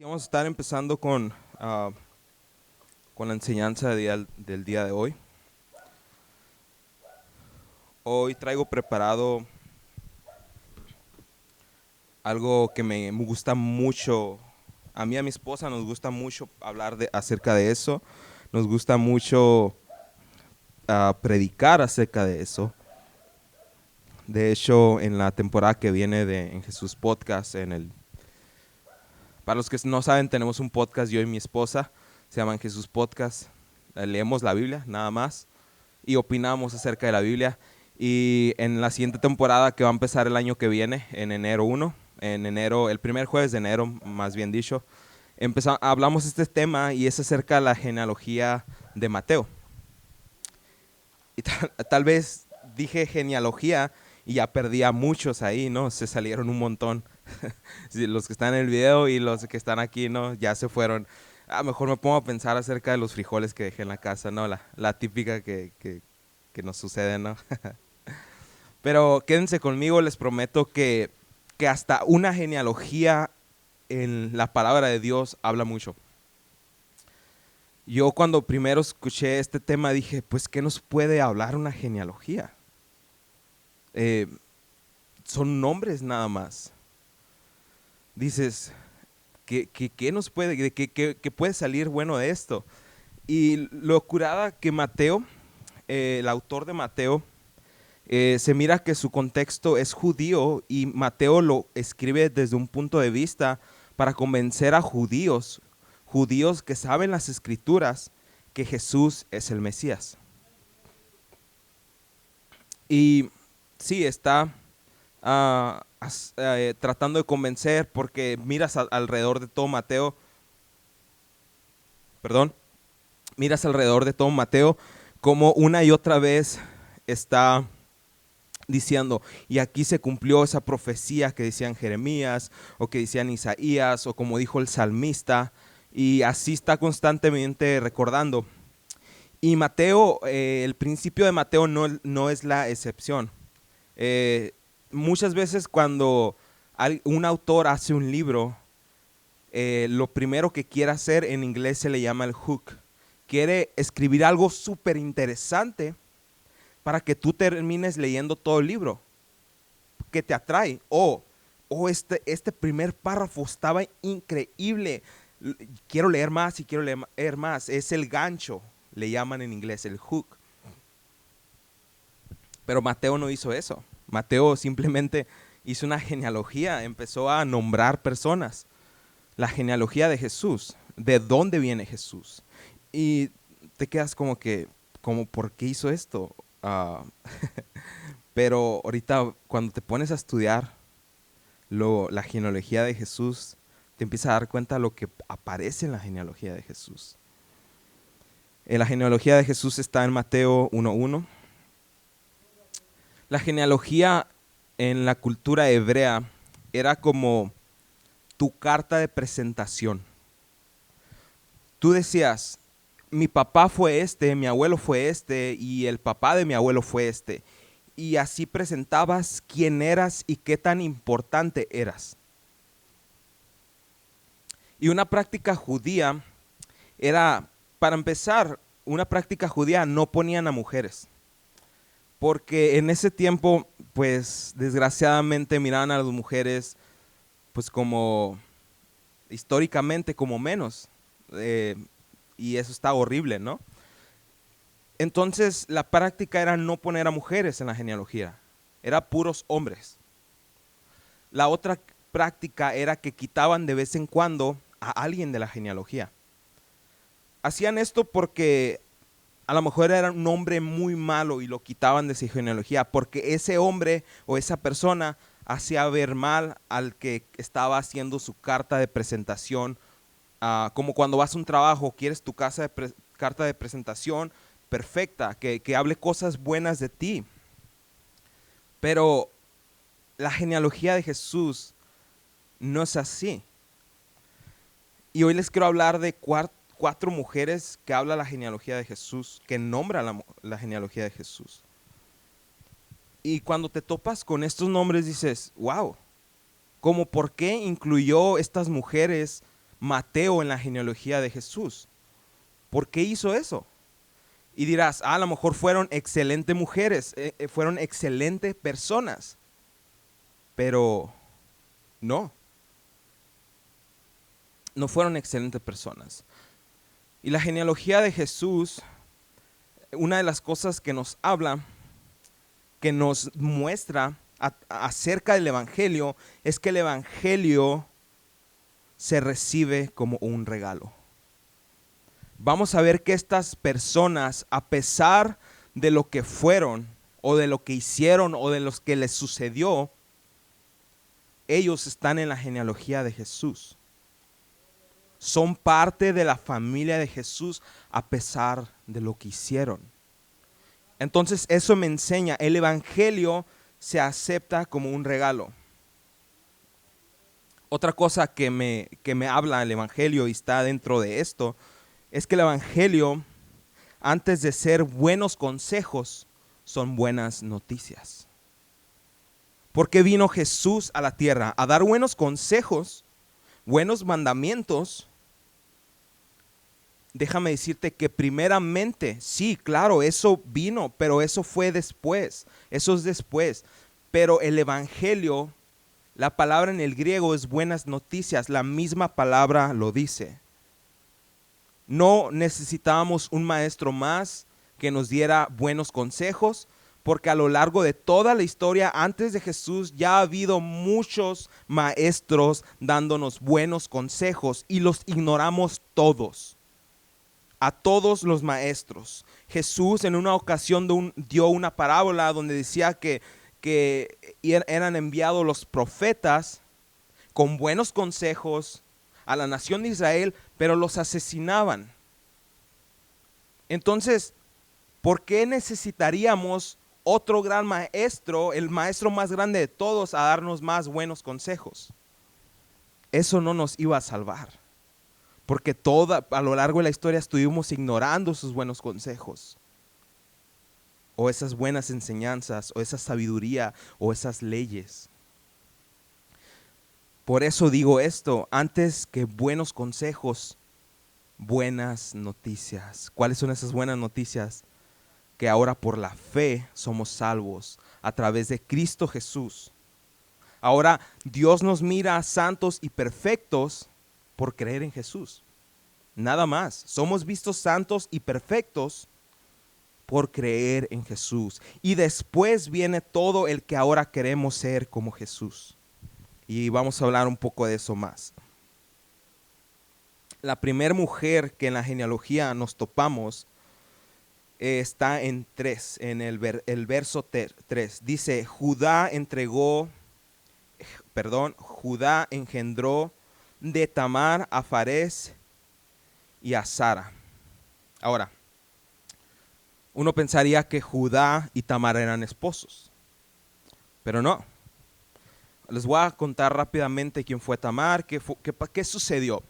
Y vamos a estar empezando con la enseñanza del día de hoy. Hoy traigo preparado algo que me gusta mucho. A mí y a mi esposa nos gusta mucho hablar acerca de eso. Nos gusta mucho predicar acerca de eso. De hecho, en la temporada que viene En Jesús Podcast, para los que no saben, tenemos un podcast yo y mi esposa. Se llama En Jesús Podcast. Leemos la Biblia, nada más. Y opinamos acerca de la Biblia. Y en la siguiente temporada que va a empezar el año que viene, en enero 1, en enero, el primer jueves de enero, más bien dicho, hablamos este tema y es acerca de la genealogía de Mateo. Y tal vez dije genealogía y ya perdí a muchos ahí, ¿no? Se salieron un montón. Los que están en el video y los que están aquí, ¿no? Ya se fueron. Mejor me pongo a pensar acerca de los frijoles que dejé en la casa, ¿no? La típica que nos sucede, ¿no? Pero quédense conmigo, les prometo que hasta una genealogía en la palabra de Dios habla mucho. Yo cuando primero escuché este tema dije, pues, ¿qué nos puede hablar una genealogía? Eh, Son nombres nada más. Dices, ¿qué nos puede, qué puede salir bueno de esto? Y lo curada que Mateo, el autor de Mateo, se mira que su contexto es judío y Mateo lo escribe desde un punto de vista para convencer a judíos que saben las escrituras, que Jesús es el Mesías. Y sí, está tratando de convencer porque miras alrededor de todo Mateo, perdón, miras alrededor de todo Mateo como una y otra vez está diciendo, y aquí se cumplió esa profecía que decían Jeremías o que decían Isaías o como dijo el salmista, y así está constantemente recordando. Y Mateo, el principio de Mateo no es la excepción. Eh, Muchas veces cuando un autor hace un libro, lo primero que quiere hacer, en inglés se le llama el hook. Quiere escribir algo súper interesante para que tú termines leyendo todo el libro, que te atrae. Este primer párrafo estaba increíble. Quiero leer más y quiero leer más. Es el gancho, le llaman en inglés, el hook. Pero Mateo no hizo eso. Mateo simplemente hizo una genealogía, empezó a nombrar personas. La genealogía de Jesús, de dónde viene Jesús. Y te quedas como ¿por qué hizo esto? Uh, pero ahorita cuando te pones a estudiar la genealogía de Jesús, te empiezas a dar cuenta de lo que aparece en la genealogía de Jesús. La genealogía de Jesús está en Mateo 1:1. La genealogía en la cultura hebrea era como tu carta de presentación. Tú decías, mi papá fue este, mi abuelo fue este y el papá de mi abuelo fue este. Y así presentabas quién eras y qué tan importante eras. Y una práctica judía era, para empezar, una práctica judía no ponían a mujeres. Porque en ese tiempo, pues desgraciadamente miraban a las mujeres, pues como históricamente como menos. Y eso está horrible, ¿no? Entonces la práctica era no poner a mujeres en la genealogía, era puros hombres. La otra práctica era que quitaban de vez en cuando a alguien de la genealogía. Hacían esto porque a lo mejor era un hombre muy malo y lo quitaban de su genealogía, porque ese hombre o esa persona hacía ver mal al que estaba haciendo su carta de presentación. Como cuando vas a un trabajo, quieres tu carta de presentación perfecta, que hable cosas buenas de ti. Pero la genealogía de Jesús no es así. Y hoy les quiero hablar de cuatro mujeres que habla la genealogía de Jesús, que nombra la genealogía de Jesús. Y cuando te topas con estos nombres dices, wow, ¿cómo por qué incluyó estas mujeres Mateo en la genealogía de Jesús. ¿Por qué hizo eso? Y dirás, a lo mejor fueron excelentes mujeres, fueron excelentes personas. Pero no fueron excelentes personas. Y la genealogía de Jesús, una de las cosas que nos habla, que nos muestra acerca del Evangelio, es que el Evangelio se recibe como un regalo. Vamos a ver que estas personas, a pesar de lo que fueron, o de lo que hicieron, o de lo que les sucedió, ellos están en la genealogía de Jesús. Son parte de la familia de Jesús a pesar de lo que hicieron. Entonces eso me enseña, el Evangelio se acepta como un regalo. Otra cosa que me habla el Evangelio y está dentro de esto, es que el Evangelio, antes de ser buenos consejos, son buenas noticias. ¿Por qué vino Jesús a la tierra? A dar buenos consejos, buenos mandamientos. Déjame decirte que primeramente, sí, claro, eso vino, pero eso fue después, eso es después. Pero el Evangelio, la palabra en el griego es buenas noticias, la misma palabra lo dice. No necesitábamos un maestro más que nos diera buenos consejos, porque a lo largo de toda la historia antes de Jesús ya ha habido muchos maestros dándonos buenos consejos y los ignoramos todos. A todos los maestros. Jesús en una ocasión dio una parábola donde decía que eran enviados los profetas con buenos consejos a la nación de Israel, pero los asesinaban. Entonces, ¿por qué necesitaríamos otro gran maestro, el maestro más grande de todos, a darnos más buenos consejos? Eso no nos iba a salvar. Porque a lo largo de la historia estuvimos ignorando sus buenos consejos, o esas buenas enseñanzas, o esa sabiduría, o esas leyes. Por eso digo esto, antes que buenos consejos, buenas noticias. ¿Cuáles son esas buenas noticias? Que ahora por la fe somos salvos a través de Cristo Jesús. Ahora Dios nos mira santos y perfectos por creer en Jesús. Nada más. Somos vistos santos y perfectos por creer en Jesús. Y después viene todo el que ahora queremos ser como Jesús. Y vamos a hablar un poco de eso más. La primera mujer que en la genealogía nos topamos está en el verso 3. Dice, Judá engendró de Tamar a Farés y a Sara. Ahora, uno pensaría que Judá y Tamar eran esposos, pero no. Les voy a contar rápidamente quién fue Tamar, qué sucedió.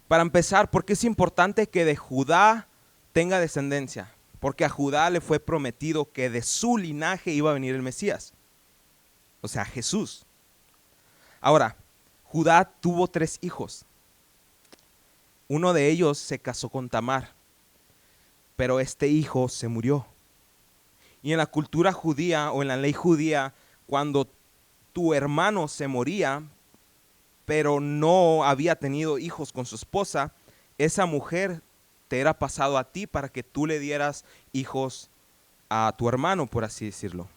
Para empezar, ¿por qué es importante que de Judá tenga descendencia? Porque a Judá le fue prometido que de su linaje iba a venir el Mesías, o sea, Jesús. Ahora, Judá tuvo 3 hijos. Uno de ellos se casó con Tamar, pero este hijo se murió. Y en la cultura judía o en la ley judía, cuando tu hermano se moría, pero no había tenido hijos con su esposa, esa mujer te era pasado a ti para que tú le dieras hijos a tu hermano, por así decirlo.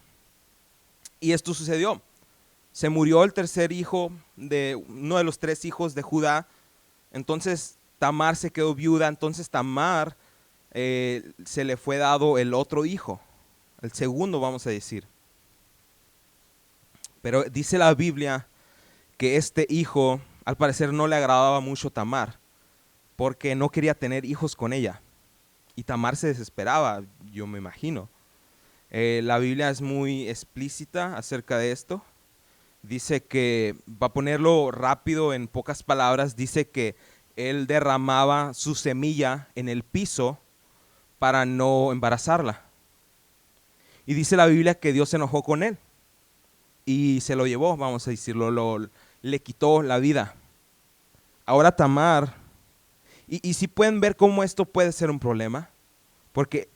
Y esto sucedió. Se murió el tercer hijo de uno de los 3 hijos de Judá. Entonces Tamar se quedó viuda. Entonces Tamar se le fue dado el otro hijo, el segundo, vamos a decir. Pero dice la Biblia que este hijo al parecer no le agradaba mucho a Tamar, porque no quería tener hijos con ella. Y Tamar se desesperaba, yo me imagino. La Biblia es muy explícita acerca de esto. Dice que, va a ponerlo rápido en pocas palabras, dice que él derramaba su semilla en el piso para no embarazarla. Y dice la Biblia que Dios se enojó con él y se lo llevó, vamos a decirlo, le quitó la vida. ahora Tamar, y si pueden ver cómo esto puede ser un problema, porque,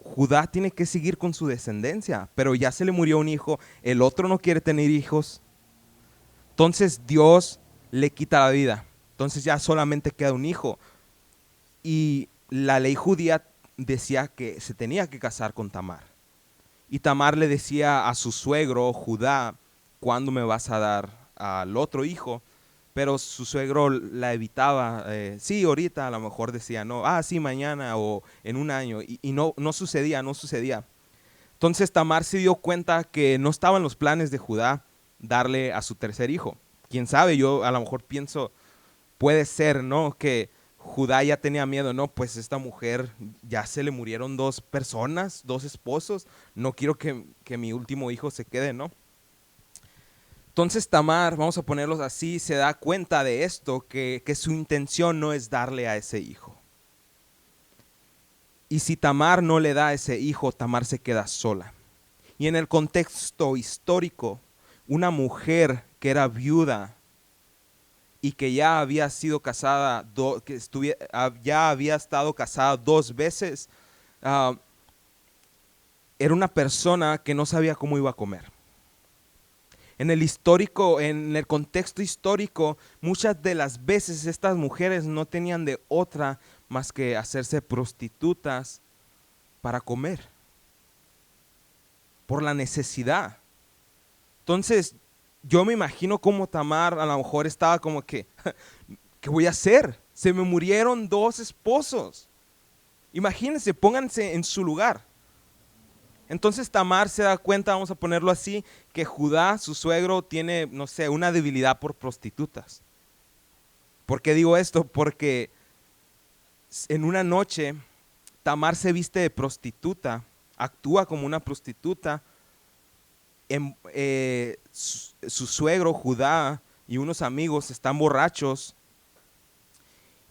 Judá tiene que seguir con su descendencia, pero ya se le murió un hijo, el otro no quiere tener hijos, entonces Dios le quita la vida, entonces ya solamente queda un hijo. Y la ley judía decía que se tenía que casar con Tamar. Y Tamar le decía a su suegro Judá, ¿cuándo me vas a dar al otro hijo? Pero su suegro la evitaba. Sí, ahorita a lo mejor decía, no, sí, mañana o en un año. Y no, no sucedía, no sucedía. Entonces Tamar se dio cuenta que no estaban los planes de Judá darle a su tercer hijo. Quién sabe, yo a lo mejor pienso, puede ser, ¿no? Que Judá ya tenía miedo, no, pues esta mujer ya se le murieron dos personas, dos esposos, no quiero que mi último hijo se quede, ¿no? Entonces Tamar, vamos a ponerlos así, se da cuenta de esto, que su intención no es darle a ese hijo. Y si Tamar no le da a ese hijo, Tamar se queda sola. Y en el contexto histórico, una mujer que era viuda y que ya había sido casada, ya había estado casada 2 veces, era una persona que no sabía cómo iba a comer. En el contexto histórico, muchas de las veces estas mujeres no tenían de otra más que hacerse prostitutas para comer, por la necesidad. Entonces, yo me imagino cómo Tamar a lo mejor estaba como que, ¿qué voy a hacer? Se me murieron 2 esposos. Imagínense, pónganse en su lugar. Entonces Tamar se da cuenta, vamos a ponerlo así, que Judá, su suegro, tiene, no sé, una debilidad por prostitutas. ¿Por qué digo esto? Porque en una noche Tamar se viste de prostituta, actúa como una prostituta. Su suegro Judá y unos amigos están borrachos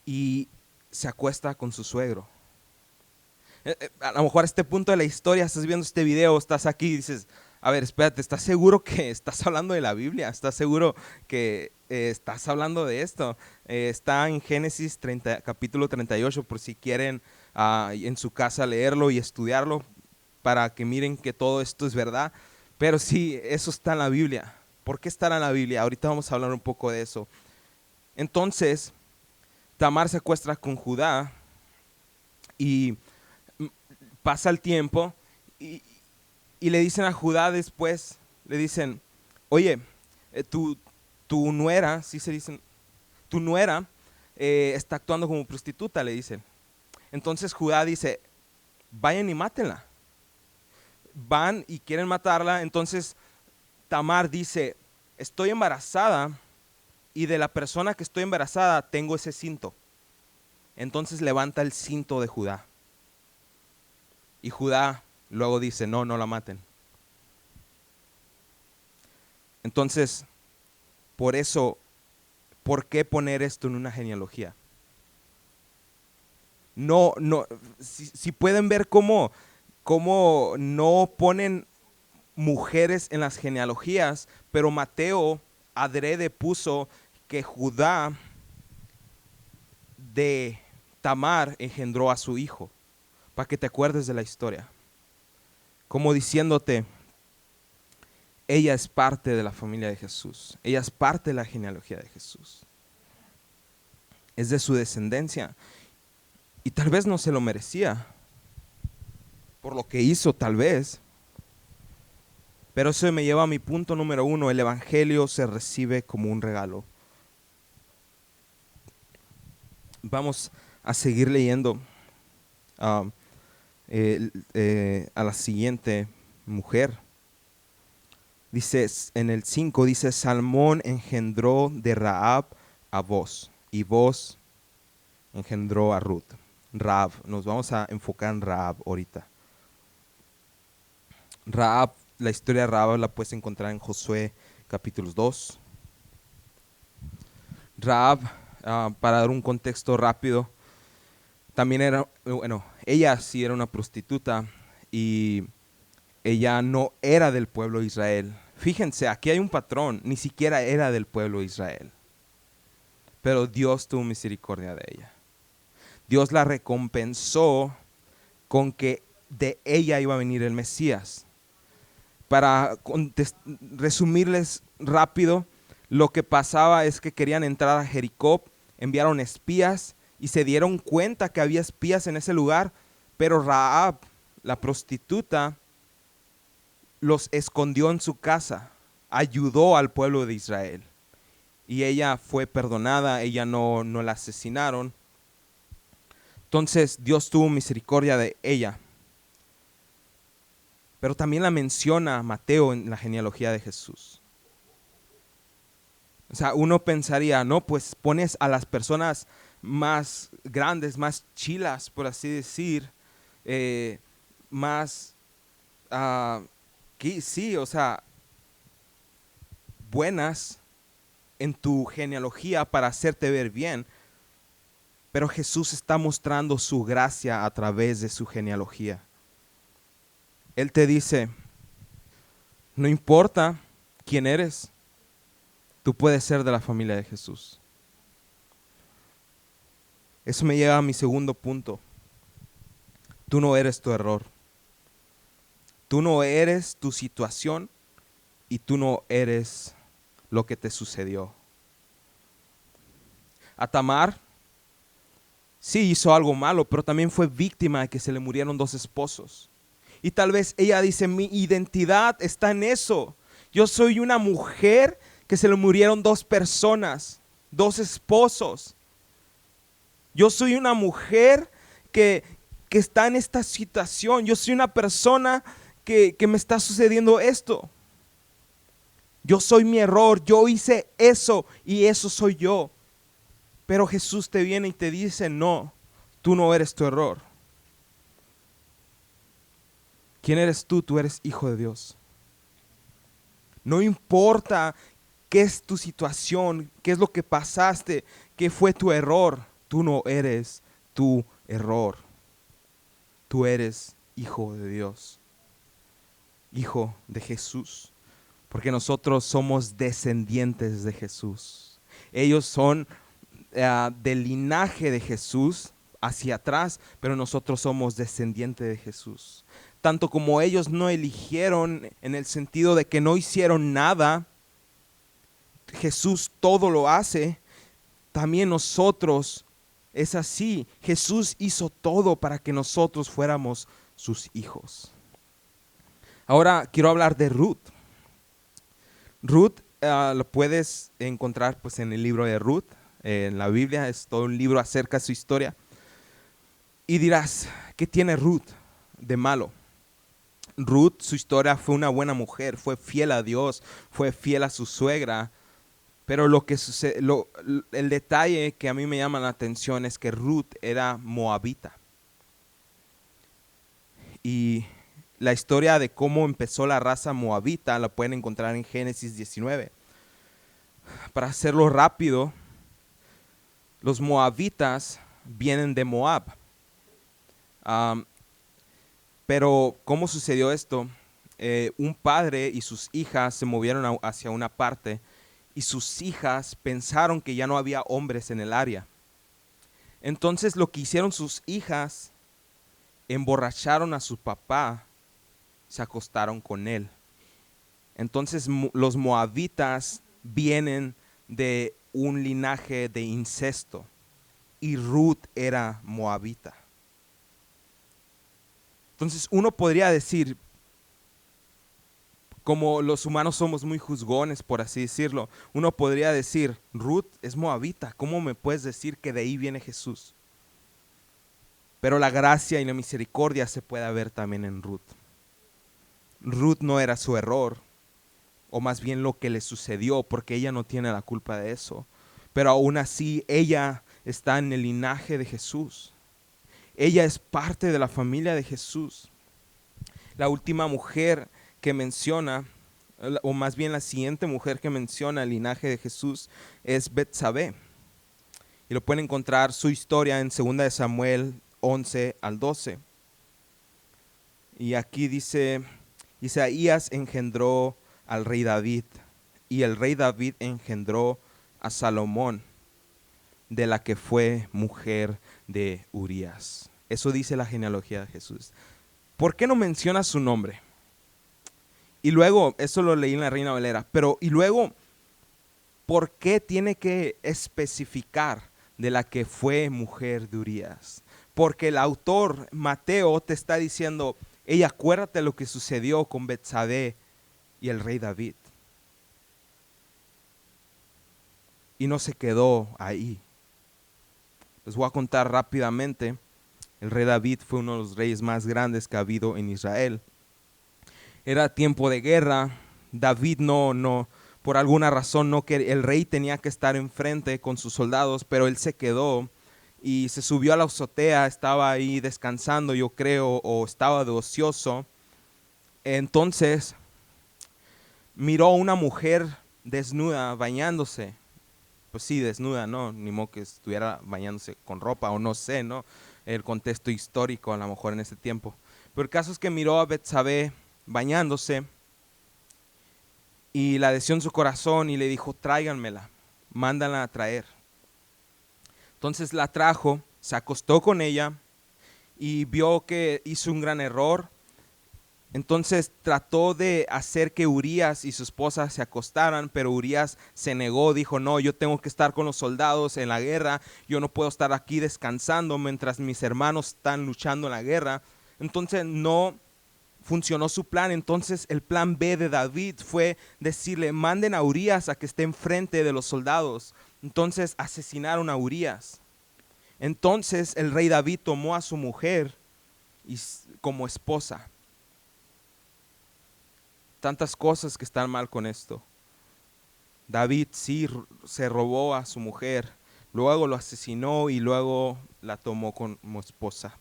y se acuesta con su suegro. A lo mejor a este punto de la historia estás viendo este video, estás aquí y dices, a ver, espérate, ¿estás seguro que estás hablando de la Biblia? ¿Estás seguro que estás hablando de esto? Está en Génesis capítulo 38, por si quieren en su casa leerlo y estudiarlo, para que miren que todo esto es verdad. Pero sí, eso está en la Biblia. ¿Por qué estará en la Biblia? Ahorita vamos a hablar un poco de eso. Entonces, Tamar se acuesta con Judá y pasa el tiempo y le dicen a Judá después, le dicen, oye, tu nuera, sí se dicen, tu nuera está actuando como prostituta, le dicen. Entonces Judá dice, vayan y mátenla. Van y quieren matarla, entonces Tamar dice, estoy embarazada y de la persona que estoy embarazada tengo ese cinto. Entonces levanta el cinto de Judá. Y Judá luego dice, no, no la maten. Entonces, por eso, ¿por qué poner esto en una genealogía? No, si pueden ver cómo no ponen mujeres en las genealogías, pero Mateo adrede puso que Judá de Tamar engendró a su hijo, para que te acuerdes de la historia. Como diciéndote, ella es parte de la familia de Jesús, ella es parte de la genealogía de Jesús, es de su descendencia, y tal vez no se lo merecía, por lo que hizo tal vez. Pero eso me lleva a mi punto número 1, el evangelio se recibe como un regalo. Vamos a seguir leyendo a la siguiente mujer. Dice en el 5, dice, Salmón engendró de Rahab a Boz, y Boz engendró a Ruth. Rahab, nos vamos a enfocar en Rahab ahorita. Rahab, la historia de Rahab la puedes encontrar en Josué capítulos 2. Rahab, para dar un contexto rápido, también era, ella sí era una prostituta y ella no era del pueblo de Israel. Fíjense, aquí hay un patrón, ni siquiera era del pueblo de Israel. pero Dios tuvo misericordia de ella. Dios la recompensó con que de ella iba a venir el Mesías. Para resumirles rápido, lo que pasaba es que querían entrar a Jericó, enviaron espías y se dieron cuenta que había espías en ese lugar, pero Rahab, la prostituta, los escondió en su casa, ayudó al pueblo de Israel y ella fue perdonada, ella no la asesinaron. Entonces Dios tuvo misericordia de ella. Pero también la menciona Mateo en la genealogía de Jesús. O sea, uno pensaría, no, pues pones a las personas más grandes, más chilas, por así decir, más, sí, o sea, buenas en tu genealogía para hacerte ver bien. Pero Jesús está mostrando su gracia a través de su genealogía. Él te dice, no importa quién eres, tú puedes ser de la familia de Jesús. Eso me lleva a mi segundo punto. Tú no eres tu error. Tú no eres tu situación y tú no eres lo que te sucedió. A Tamar sí hizo algo malo, pero también fue víctima de que se le murieron 2 esposos. Y tal vez ella dice, mi identidad está en eso. Yo soy una mujer que se le murieron 2 personas, 2 esposos. Yo soy una mujer que está en esta situación. Yo soy una persona que me está sucediendo esto. Yo soy mi error, yo hice eso y eso soy yo. Pero Jesús te viene y te dice, no, tú no eres tu error. ¿Quién eres tú? Tú eres hijo de Dios. No importa qué es tu situación, qué es lo que pasaste, qué fue tu error. Tú no eres tu error. Tú eres hijo de Dios, hijo de Jesús, porque nosotros somos descendientes de Jesús. Ellos son del linaje de Jesús hacia atrás, pero nosotros somos descendientes de Jesús. Tanto como ellos no eligieron en el sentido de que no hicieron nada, Jesús todo lo hace, también nosotros es así. Jesús hizo todo para que nosotros fuéramos sus hijos. Ahora quiero hablar de Ruth. Ruth lo puedes encontrar pues, en el libro de Ruth, en la Biblia, es todo un libro acerca de su historia. Y dirás, ¿qué tiene Ruth de malo? Ruth, su historia, fue una buena mujer, fue fiel a Dios, fue fiel a su suegra. Pero lo que sucede, el detalle que a mí me llama la atención es que Ruth era moabita. Y la historia de cómo empezó la raza moabita la pueden encontrar en Génesis 19. Para hacerlo rápido, los moabitas vienen de Moab. Pero ¿cómo sucedió esto? Un padre y sus hijas se movieron hacia una parte y sus hijas pensaron que ya no había hombres en el área. Entonces lo que hicieron sus hijas, emborracharon a su papá, se acostaron con él. Entonces los moabitas vienen de un linaje de incesto y Ruth era moabita. Entonces uno podría decir, como los humanos somos muy juzgones, por así decirlo, uno podría decir, Ruth es moabita, ¿cómo me puedes decir que de ahí viene Jesús? Pero la gracia y la misericordia se puede ver también en Ruth. Ruth no era su error, o más bien lo que le sucedió, porque ella no tiene la culpa de eso. Pero aún así, ella está en el linaje de Jesús. Ella es parte de la familia de Jesús. La última mujer que menciona, o más bien la siguiente mujer que menciona el linaje de Jesús es Betsabé. Y lo pueden encontrar su historia en 2 de Samuel 11 al 12. Y aquí dice, Isaías engendró al rey David, y el rey David engendró a Salomón. de la que fue mujer de Urías. Eso dice la genealogía de Jesús. ¿Por qué no menciona su nombre? Y luego, eso lo leí en la Reina Valera, pero y luego, ¿por qué tiene que especificar de la que fue mujer de Urías? Porque el autor, Mateo, te está diciendo, hey, acuérdate lo que sucedió con Betsabé y el rey David. Y no se quedó ahí. Les voy a contar rápidamente. El rey David fue uno de los reyes más grandes que ha habido en Israel. Era tiempo de guerra. David por alguna razón no quería, el rey tenía que estar enfrente con sus soldados, pero él se quedó y se subió a la azotea, estaba ahí descansando, yo creo, o estaba de ocioso. Entonces miró a una mujer desnuda bañándose. Pues sí, desnuda, ¿no? Ni modo que estuviera bañándose con ropa o no sé, ¿no? El contexto histórico a lo mejor en ese tiempo. Pero el caso es que miró a Betsabé bañándose y la deseó en su corazón y le dijo, tráiganmela, mándanla a traer. Entonces la trajo, se acostó con ella y vio que hizo un gran error. Entonces trató de hacer que Urías y su esposa se acostaran, pero Urías se negó, dijo, no, yo tengo que estar con los soldados en la guerra, yo no puedo estar aquí descansando mientras mis hermanos están luchando en la guerra. Entonces no funcionó su plan. Entonces el plan B de David fue decirle, manden a Urías a que esté enfrente de los soldados. Entonces asesinaron a Urías. Entonces el rey David tomó a su mujer como esposa. Tantas cosas que están mal con esto. David sí se robó a su mujer, luego lo asesinó y luego la tomó como esposa.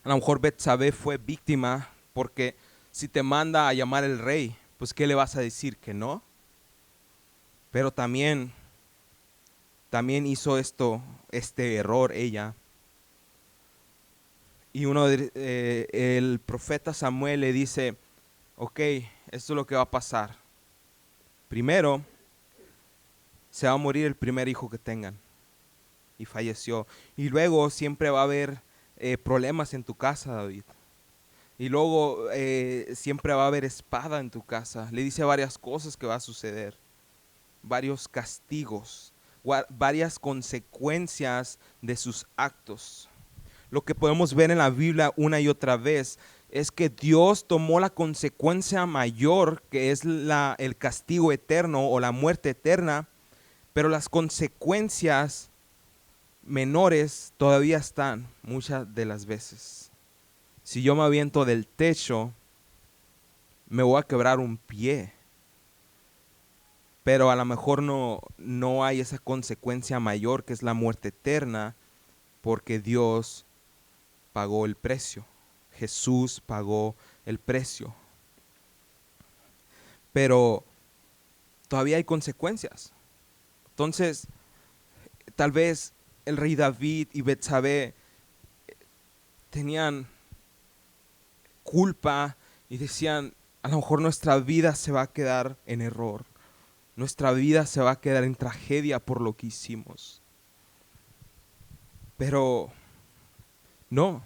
A lo mejor Betsabé fue víctima porque si te manda a llamar el rey, pues ¿qué le vas a decir? ¿Que no? Pero también hizo este error ella. Y el profeta Samuel le dice, ok, esto es lo que va a pasar. Primero, se va a morir el primer hijo que tengan. Y falleció. Y luego siempre va a haber problemas en tu casa, David. Y luego siempre va a haber espada en tu casa. Le dice varias cosas que va a suceder. Varios castigos. Varias consecuencias de sus actos. Lo que podemos ver en la Biblia una y otra vez es que Dios tomó la consecuencia mayor, que es el castigo eterno o la muerte eterna, pero las consecuencias menores todavía están muchas de las veces. Si yo me aviento del techo, me voy a quebrar un pie, pero a lo mejor no hay esa consecuencia mayor que es la muerte eterna, porque Dios pagó el precio. Jesús pagó el precio. Pero todavía hay consecuencias. Entonces, tal vez el rey David y Betsabé tenían culpa y decían, a lo mejor nuestra vida se va a quedar en error. Nuestra vida se va a quedar en tragedia por lo que hicimos. Pero no.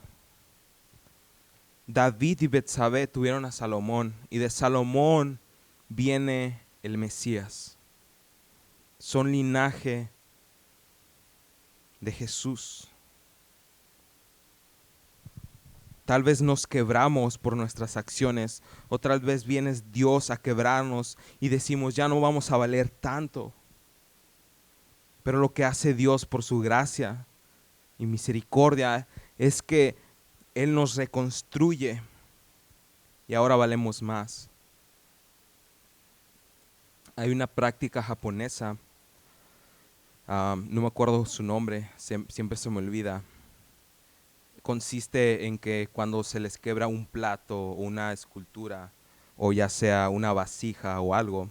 David y Betsabé tuvieron a Salomón y de Salomón viene el Mesías. Son linaje de Jesús. Tal vez nos quebramos por nuestras acciones, otras veces viene Dios a quebrarnos y decimos, ya no vamos a valer tanto. Pero lo que hace Dios por su gracia y misericordia es que Él nos reconstruye y ahora valemos más. Hay una práctica japonesa, no me acuerdo su nombre, siempre se me olvida. Consiste en que cuando se les quebra un plato o una escultura, o ya sea una vasija o algo,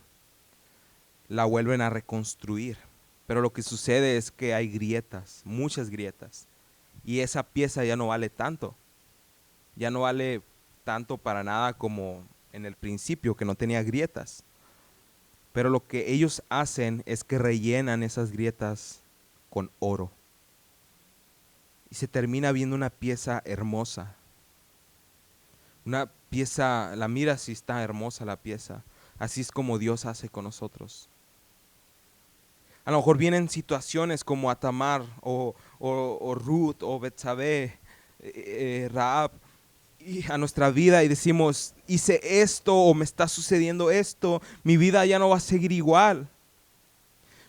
la vuelven a reconstruir. Pero lo que sucede es que hay grietas, muchas grietas, y esa pieza ya no vale tanto. Ya no vale tanto para nada como en el principio, que no tenía grietas. Pero lo que ellos hacen es que rellenan esas grietas con oro. Y se termina viendo una pieza hermosa. Una pieza, la miras y está hermosa la pieza. Así es como Dios hace con nosotros. A lo mejor vienen situaciones como Tamar o Ruth o Betsabé, Rahab, y a nuestra vida y decimos, hice esto o me está sucediendo esto, mi vida ya no va a seguir igual.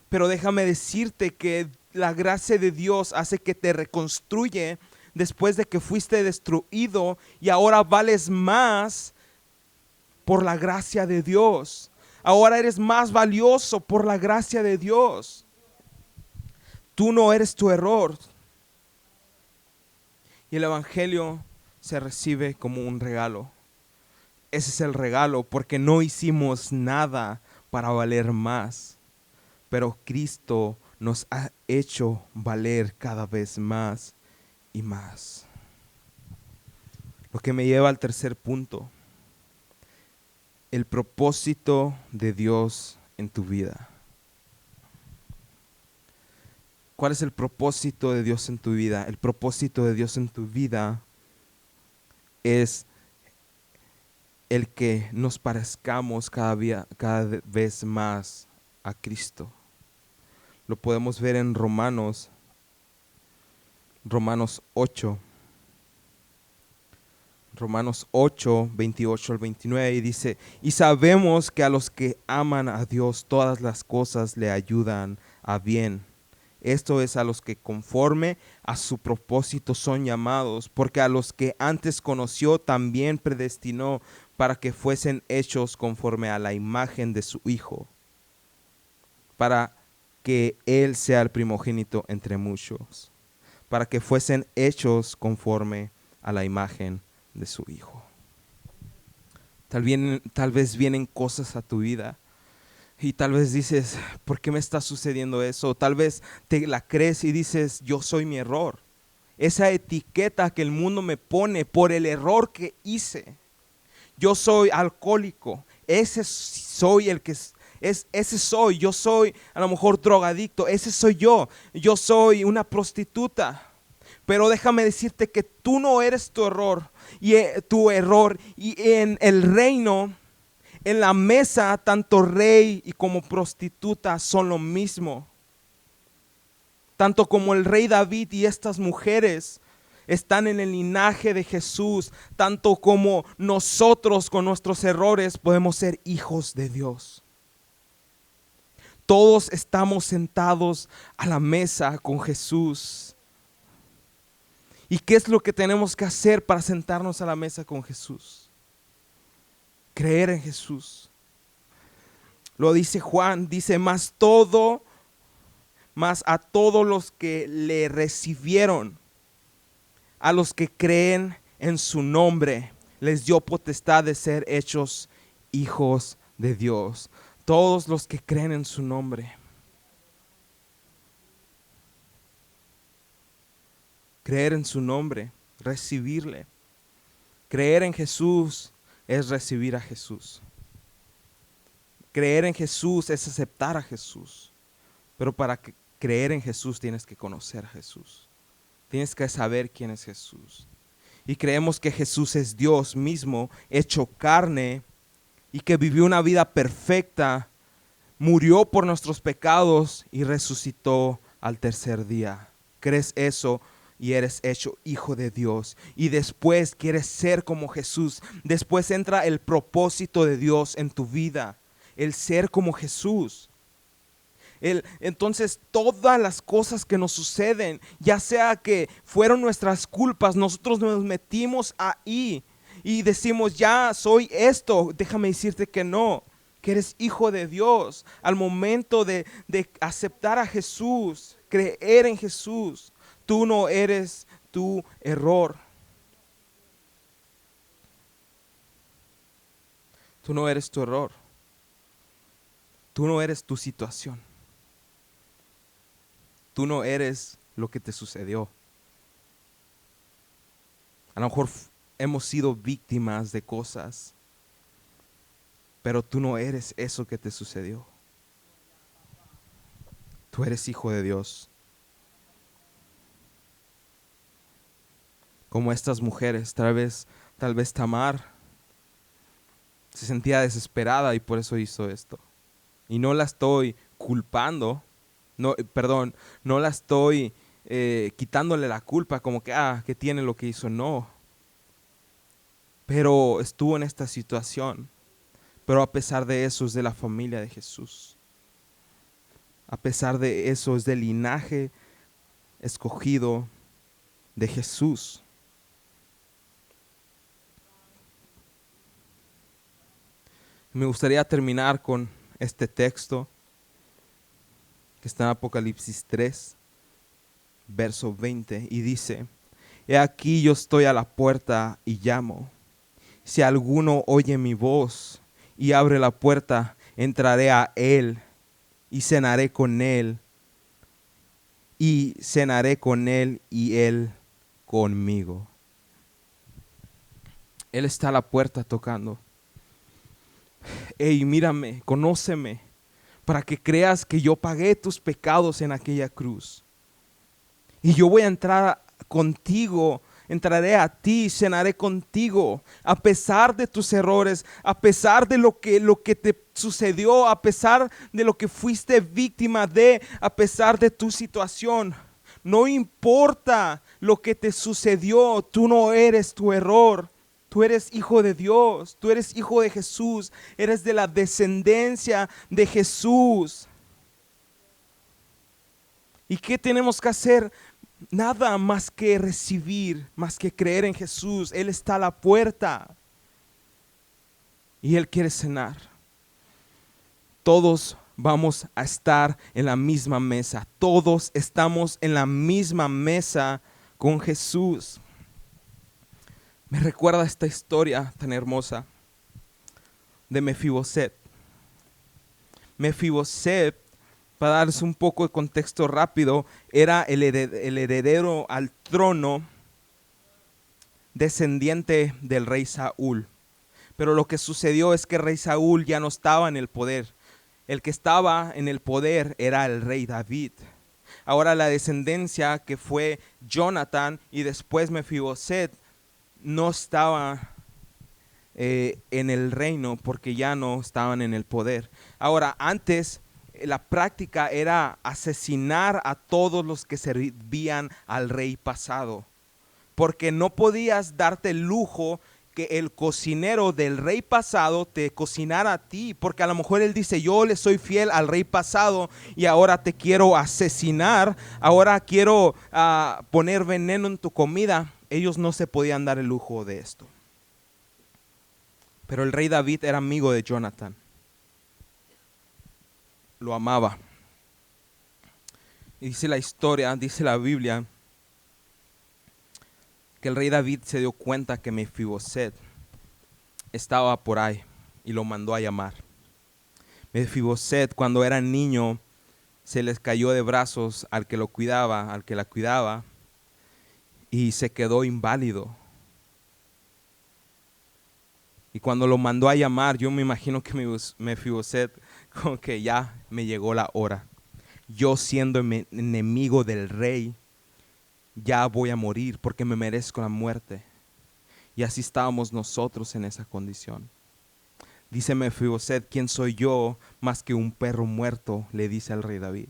Pero déjame decirte que la gracia de Dios hace que te reconstruye después de que fuiste destruido y ahora vales más por la gracia de Dios. Ahora eres más valioso por la gracia de Dios. Tú no eres tu error. Y el evangelio se recibe como un regalo. Ese es el regalo porque no hicimos nada para valer más. Pero Cristo nos ha hecho valer cada vez más y más. Lo que me lleva al tercer punto. El propósito de Dios en tu vida. ¿Cuál es el propósito de Dios en tu vida? El propósito de Dios en tu vida es el que nos parezcamos cada vez más a Cristo. Lo podemos ver en Romanos 8. Romanos 8, 28 al 29, y dice, y sabemos que a los que aman a Dios todas las cosas le ayudan a bien. Esto es a los que conforme a su propósito son llamados, porque a los que antes conoció también predestinó para que fuesen hechos conforme a la imagen de su Hijo, para que Él sea el primogénito entre muchos, para que fuesen hechos conforme a la imagen de su Hijo. Tal vez vienen cosas a tu vida y tal vez dices, ¿por qué me está sucediendo eso? Tal vez te la crees y dices, yo soy mi error. Esa etiqueta que el mundo me pone por el error que hice. Yo soy alcohólico. Ese soy el que ese soy. Yo soy a lo mejor drogadicto. Ese soy yo. Yo soy una prostituta. Pero déjame decirte que tú no eres tu error y en el reino, en la mesa, tanto rey y como prostituta son lo mismo. Tanto como el rey David y estas mujeres están en el linaje de Jesús, tanto como nosotros con nuestros errores podemos ser hijos de Dios. Todos estamos sentados a la mesa con Jesús. ¿Y qué es lo que tenemos que hacer para sentarnos a la mesa con Jesús? Creer en Jesús. Lo dice Juan, dice, más a todos los que le recibieron, a los que creen en su nombre, les dio potestad de ser hechos hijos de Dios. Todos los que creen en su nombre. Creer en su nombre, recibirle. Creer en Jesús es recibir a Jesús. Creer en Jesús es aceptar a Jesús. Pero para creer en Jesús tienes que conocer a Jesús. Tienes que saber quién es Jesús. Y creemos que Jesús es Dios mismo, hecho carne, y que vivió una vida perfecta, murió por nuestros pecados y resucitó al tercer día. ¿Crees eso? Y eres hecho hijo de Dios. Y después quieres ser como Jesús. Después entra el propósito de Dios en tu vida. El ser como Jesús. Entonces todas las cosas que nos suceden, ya sea que fueron nuestras culpas, nosotros nos metimos ahí y decimos, ya soy esto. Déjame decirte que no, que eres hijo de Dios. Al momento de aceptar a Jesús, creer en Jesús, tú no eres tu error. Tú no eres tu error. Tú no eres tu situación. Tú no eres lo que te sucedió. A lo mejor hemos sido víctimas de cosas, pero tú no eres eso que te sucedió. Tú eres hijo de Dios. como estas mujeres. Tal vez Tamar se sentía desesperada y por eso hizo esto. Y no la estoy culpando, no la estoy quitándole la culpa como que tiene lo que hizo, no. Pero estuvo en esta situación. Pero a pesar de eso es de la familia de Jesús. A pesar de eso es del linaje escogido de Jesús. Me gustaría terminar con este texto que está en Apocalipsis 3, verso 20, y dice: He aquí yo estoy a la puerta y llamo. Si alguno oye mi voz y abre la puerta, entraré a él y cenaré con él, y él conmigo. Él está a la puerta tocando. Hey, mírame, conóceme, para que creas que yo pagué tus pecados en aquella cruz. Y yo voy a entrar contigo, entraré a ti, cenaré contigo, a pesar de tus errores, a pesar de lo que te sucedió, a pesar de lo que fuiste víctima de, a pesar de tu situación. No importa lo que te sucedió, tú no eres tu error. Tú eres hijo de Dios, tú eres hijo de Jesús, eres de la descendencia de Jesús. ¿Y qué tenemos que hacer? Nada más que recibir, más que creer en Jesús. Él está a la puerta y Él quiere cenar. Todos vamos a estar en la misma mesa. Todos estamos en la misma mesa con Jesús. Me recuerda esta historia tan hermosa de Mefiboset. Mefiboset, para darles un poco de contexto rápido, era el heredero al trono, descendiente del rey Saúl. Pero lo que sucedió es que el rey Saúl ya no estaba en el poder. El que estaba en el poder era el rey David. Ahora la descendencia, que fue Jonathan y después Mefiboset, no estaba en el reino porque ya no estaban en el poder. Ahora, antes la práctica era asesinar a todos los que servían al rey pasado, porque no podías darte el lujo que el cocinero del rey pasado te cocinara a ti, porque a lo mejor él dice: yo le soy fiel al rey pasado y ahora te quiero asesinar, ahora quiero poner veneno en tu comida. Ellos no se podían dar el lujo de esto. Pero el rey David era amigo de Jonathan, lo amaba. Y dice la historia, dice la Biblia, que el rey David se dio cuenta que Mefiboset estaba por ahí y lo mandó a llamar. Mefiboset, cuando era niño, se les cayó de brazos al que la cuidaba, y se quedó inválido. Y cuando lo mandó a llamar, yo me imagino que Mefiboset, como que ya me llegó la hora. Yo, siendo enemigo del rey, ya voy a morir porque me merezco la muerte. Y así estábamos nosotros en esa condición. Dice Mefiboset: ¿quién soy yo más que un perro muerto?, le dice al rey David.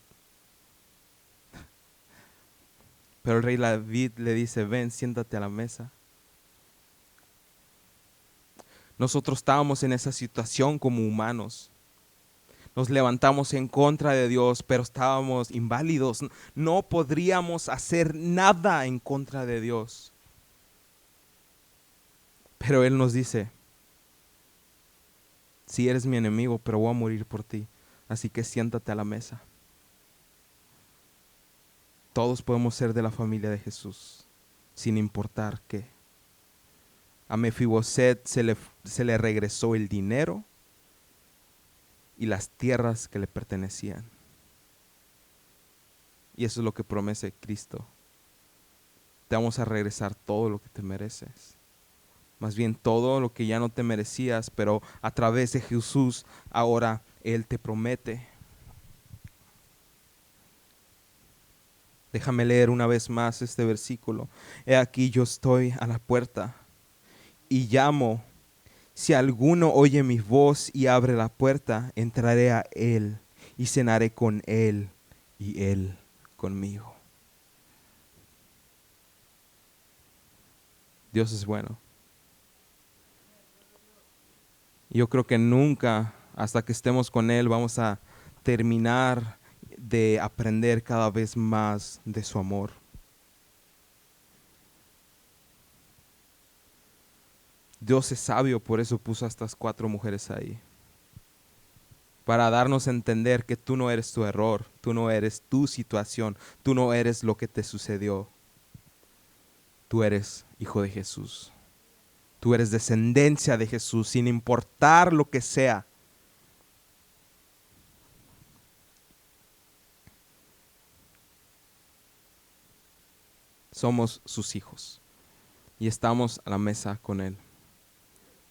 Pero el rey David le dice: ven, siéntate a la mesa. Nosotros estábamos en esa situación como humanos. Nos levantamos en contra de Dios, pero estábamos inválidos. No podríamos hacer nada en contra de Dios. Pero Él nos dice: si eres mi enemigo, pero voy a morir por ti, así que siéntate a la mesa. Todos podemos ser de la familia de Jesús, sin importar qué. A Mefiboset se le regresó el dinero y las tierras que le pertenecían. Y eso es lo que promete Cristo. Te vamos a regresar todo lo que te mereces. Más bien todo lo que ya no te merecías, pero a través de Jesús ahora Él te promete. Déjame leer una vez más este versículo. He aquí yo estoy a la puerta y llamo. Si alguno oye mi voz y abre la puerta, entraré a él y cenaré con él y él conmigo. Dios es bueno. Yo creo que nunca, hasta que estemos con Él, vamos a terminar de aprender cada vez más de su amor. Dios es sabio, por eso puso a estas 4 mujeres ahí. Para darnos a entender que tú no eres tu error, tú no eres tu situación, tú no eres lo que te sucedió. Tú eres hijo de Jesús. Tú eres descendencia de Jesús, sin importar lo que sea. Somos sus hijos y estamos a la mesa con Él.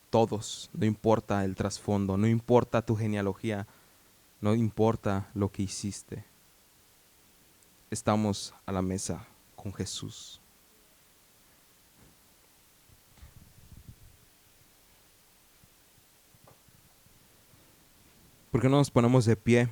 Todos, no importa el trasfondo, no importa tu genealogía, no importa lo que hiciste. Estamos a la mesa con Jesús. ¿Por qué no nos ponemos de pie?